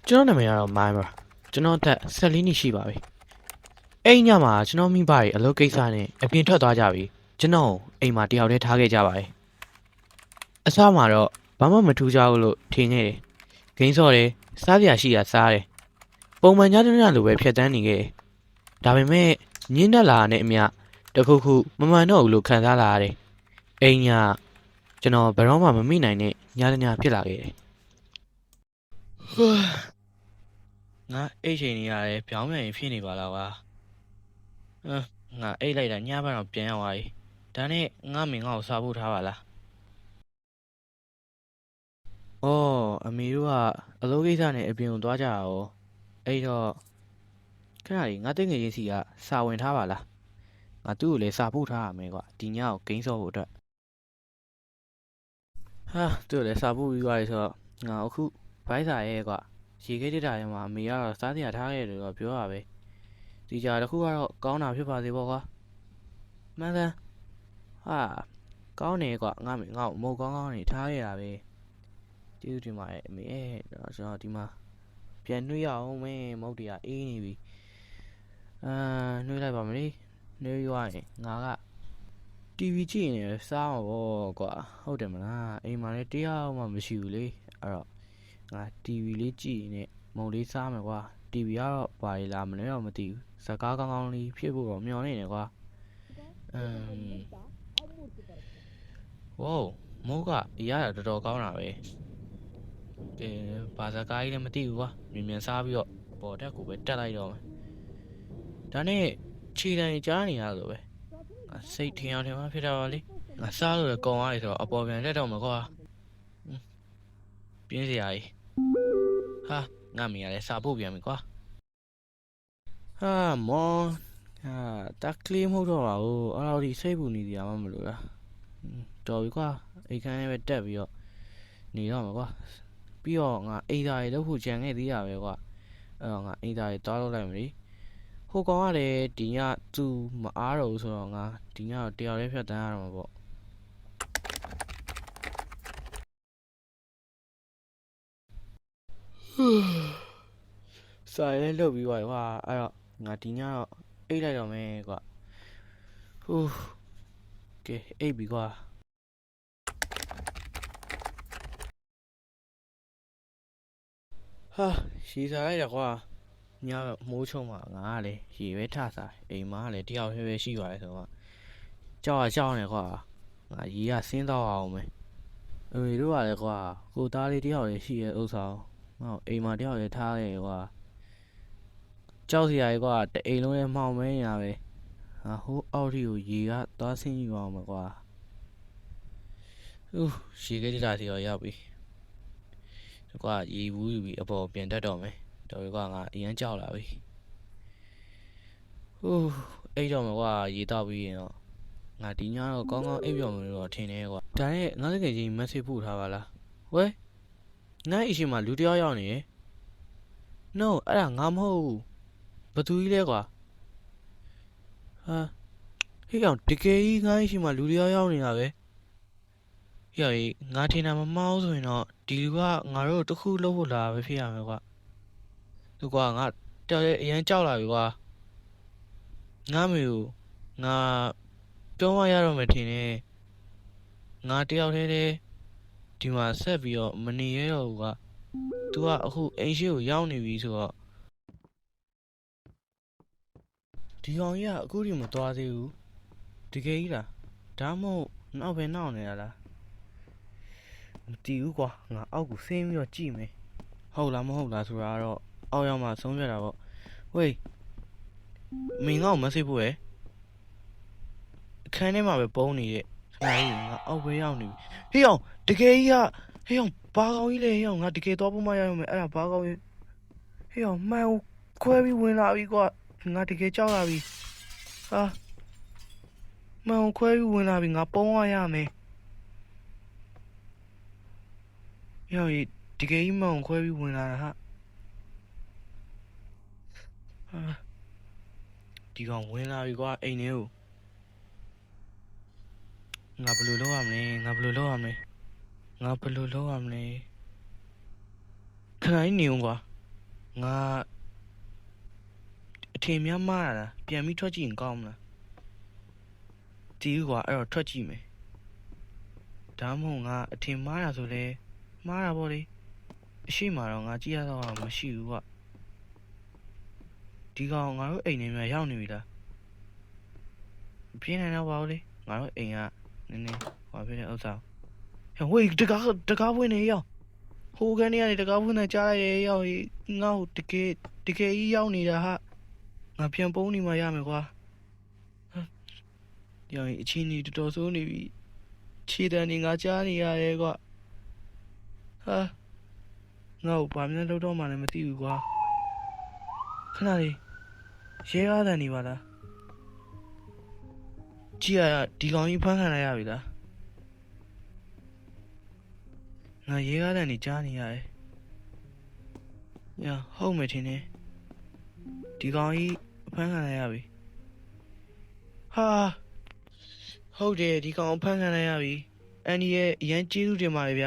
ကျွန်တော်နာမည်ကတော့မိုင်းပါကျွန်တော်အသက်14နှစ်ရှိပါပြီအဲ့ညမှာကျွန်တော်မိဘတွေအလုပ်ကိစ္စနဲ့အပြင်ထွက်သွားကြပြီကျွန်တော်အိမ်မှာတယောက်တည်းထားခဲ့ကြပါတယ်အစမှာတော့ဘာမှမထူးခြားဘူးလို့ထင်ခဲ့တယ်ဂိမ်းစော့တယ်စားစရာရှိတာစားတယ်ပုံမှန်ညတညလိုပဲဖြတ်တန်းနေခဲ့တယ်ဒါပေမဲ့ညင်းတက်လာတဲ့အမျှတခုခုမမှန်တော့ဘူးလို့ခံစားလာရတယ်အဲ့ညကျွန်တော်ဘယ်တော့မှမမိနိုင်တဲ့ညတညဖြစ်လာခဲ့တယ်ငါအိတ်ချိန်နေရတယ်ပြောင်းပြန်ရင်ဖြစ်နေပါလားကွာငါအိတ်လိုက်တာညဘက်တော့ပြန်ရောက်သွားပြီဒါနဲ့ငါမင်းငါ့ကိုစားဖို့ထားပါလားအော်အမေတို့ကအလုပ်ကိစ္စနဲ့အပြင်ကိုသွားကြတာရောအဲ့တော့ခဏလေးငါတငယ်ချင်းစီကစာဝင်ထားပါလားငါသူ့ကိုလည်းစာပို့ထားရမယ်ကွာဒီညကိုဂိမ်းစော့ဖို့အတွက်ဟာသူ့ကိုလည်းစာပို့ပြီးသွားပြီဆိုတော့ငါအခုဘိုက်စာရဲကွာရေခဲတက်တာထဲမှာအမေကတော့စားစရာထားခဲ့တယ်လို့ပြောရပဲဒီကြားတစ်ခုကတော့ကောင်းတာဖြစ်ပါစေပေါ့ကွာမှန်ကန်ဟာကောင်းတယ်ကွာငါ့ကိုမဟုတ်ကောင်းကောင်းနေထားရတာပဲကျေးဇူးတင်ပါတယ်အမေကျွန်တော်ဒီမှာပြန်နှွေးရအောင်မင်းမဟုတ်တရားအေးနေပြီနှွေးလိုက်ပါမလို့နှွေးရွာရင်ငါက TV ကြည့်နေစားမှာပေါ့ကွာဟုတ်တယ်မလားအိမ်မှာလည်းတရားမှမရှိဘူးလေအဲ့တော့ငါ TV လေးကြည့်နေမုံလေးစားမယ်ကွာ TV ကတော့ဘာလဲလားမလဲတော့မသိဘူးဇကားကောင်းကောင်းလေးဖြစ်ဖို့တော့မျှော်နေတယ်ကွာဝေါမိုးကအရာတော်တော်ကောင်းတာပဲဘာဇကားကြီးလည်းမသိဘူးကွာမြန်စားပြီးတော့ပေါ်တက်ကိုပဲတက်လိုက်တော့မယ်ဒါနဲ့ခြေတံကြားနေရလို့ပဲစိတ်ထင်အောင်ထင်မှဖြစ်တာပါလေငါစားလို့လည်းကောင်းသွားပြီဆိုတော့အပေါ်ပြန်တက်တော့မှာကွာပြင်းစရာကြီးဟာငါမင်းကလည်းစာပို့ပြန်ပြီကွာဟာမောင်ဟာတက်ကလေးမဟုတ်တော့ပါဘူးအဲ့လိုဒီစိတ်ပူနေစရာမှမလိုလားတော်ပြီကွာအိတ်ခမ်းလေးပဲတက်ပြီးတော့နေတော့မှာကွာပြီးတော့ငါအိမ်သားတွေလုပ်ဖို့ကြံခဲ့သေးတာပဲကွာအဲ့တော့ငါအိမ်သားတွေတောင်းလုပ်လိုက်မယ်လေဟိုကောင်ကလည်းဒီညသူမအားတော့ဘူးဆိုတော့ငါဒီညတော့တယောက်လေးဖြတ်တန်းရတော့မှာပေါ့စာရဲလုပ်ပြီးသွားပြီကွာအဲ့တော့ငါဒီညတော့အိတ်လိုက်တော့မယ်ကွာဟူးကဲအိတ်ပြီကွာဟာရှည်စားလိုက်တာကွာညမိုးချုံမှာငါကလည်းရေပဲထစားအိမ်မှာလည်းတယောက်ပဲရှိပါတယ်ဆိုတော့ကြောက်နေကွာငါရေကဆင်းတော့အောင်မယ်အမေတို့ကလည်းကွာကိုသားလေးတယောက်လည်းရှိရဲ့ဥစ္စာငါ့အိမ်မှာတယောက်လည်းထားရဲကွာကြောက်စရာကြီးကွာတအိမ်လုံးရဲ့မှောင်မဲနေတာပဲငါဟိုးအောက်ထိကိုရေကသွားဆင်းယူအောင်မကွာရေခဲတတာစီတော့ရောက်ပြီကွာရေဘူးယူပြီးအပေါ်ပြန်တက်တော့မယ်တော်ပြီကွာငါအရင်ကြောက်လာပြီအဲ့တော့မကွာရေတောက်ပြီးရင်တော့ငါဒီညတော့ကောင်းကောင်းအိပ်ပျော်မယ်လို့တော့ထင်တယ်ကွာဒါနဲ့ငါတကယ်ကြီး message ပို့ထားပါလားဝဲငါ့အရှိမလူတယောက်ရောက်နေရယ် no အဲ့ဒါငါမဟုတ်ဘူးဘသူကြီးလဲကွာဟာဟေ့ကောင်တကယ်ကြီးငါ့အရှိမလူတယောက်ရောက်နေတာပဲဟေ့ကြီးငါထင်တာမမှားဘူးဆိုရင်တော့ဒီလူကငါတို့တခုလုပ်ဖို့လာပဲဖြစ်ရမယ်ကွာသူကွာငါတော်ရဲ့အရင်ကြောက်လာပြီကွာငါမေကိုငါပြောမရတော့မယ်ထင်တယ်ငါတယောက်တည်းဒီမှာဆက်ပြီးတော့မနေရတော့ဘူးကွာသူကအခုအိမ်ရှိကိုရောက်နေပြီဆိုတော့ဒီကောင်ကြီးကအခုထိမသွားသေးဘူးတကယ်ကြီးလားဒါမှမဟုတ်နောက်ပဲနောက်နေရလားမတည်ဘူးကွာငါအောက်ကိုဆင်းပြီးတော့ကြည့်မယ်ဟုတ်လားမဟုတ်လားဆိုတာကတော့အောက်ရောက်မှဆုံးဖြတ်တာပေါ့ဝေးမင်းငါ့ကိုမဆေးဖို့ရယ်အခန်းထဲမှာပဲပုံနေရဲ့ခဏလေးငါအောက်ပဲရောက်နေပြီဟေးအောင်တကယ်ကြီးကဟေးအောင်ဘာကောင်ကြီးလဲဟေးအောင်ငါတကယ်သွားဖို့မရအောင်မယ်အဲ့ဒါဘာကောင်ကြီးဟေးအောင်မှန်ကိုခွဲပြီးဝင်လာပြီကွာငါတကယ်ကြောက်လာပြီဟာမှန်ကိုခွဲပြီးဝင်လာပြီငါပုံရရမယ်ဟေးအောင်တကယ်ကြီးမှန်ကိုခွဲပြီးဝင်လာတာဟာဒီကောင်ဝင်လာပြီကွာအိမ်ထဲကိုငါဘယ်လိုလုပ်ရမလဲခဏကြီးနေဦးကွာ ငါအထင်များမှားရတာပြန်ပြီးထွက်ကြည့်ရင်ကောင်းမလားတီးကွာအဲ့တော့ထွက်ကြည့်မယ်ဒါမှမဟုတ်ငါအထင်မှားရဆိုလဲမှားတာပေါ့လေအရှိမတော့ငါကြည့်ရတော့မရှိဘူးကွာဒီကောင်ငါတို့အိမ်ထဲမှာရောက်နေပြီလားမပြင်းနိုင်တော့ပါဘူးလေငါတို့အိမ်ကနည်းနည်းဟောပြတဲ့ဥစ္စာဟဲ့ဝေးတကားဖွင့်နေရောက်ဟိုကနေတကားဖွင့်နေကြားရရောက်ငါ့ကိုတကယ်ကြီးရောက်နေတာဟာငါပြန်ပုံးနေမှရမယ်ကွာရောင်အချင်းကြီးတော်တော်ဆိုးနေပြီခြေတန်းနေငါကြားနေရတယ်ကွာဟာငါ့ကိုဘာမှလုပ်တော့မှလည်းမသိဘူးကွာခဏလေးရဲကားတန်နေပါလားကြည့်ရဒီကောင်ကြီးဖမ်းခံလိုက်ရပြီလားငါရဲကားတန်နေကြားနေရတယ်ညာဟုတ်မယ်ထင်တယ်ဒီကောင်ကြီးဖမ်းခံလိုက်ရပြီဟာဟုတ်တယ်ဒီကောင်ဖမ်းခံလိုက်ရပြီအန်ဒီရဲ့အရန်ကျေးဇူးတင်ပါတယ်ဗျ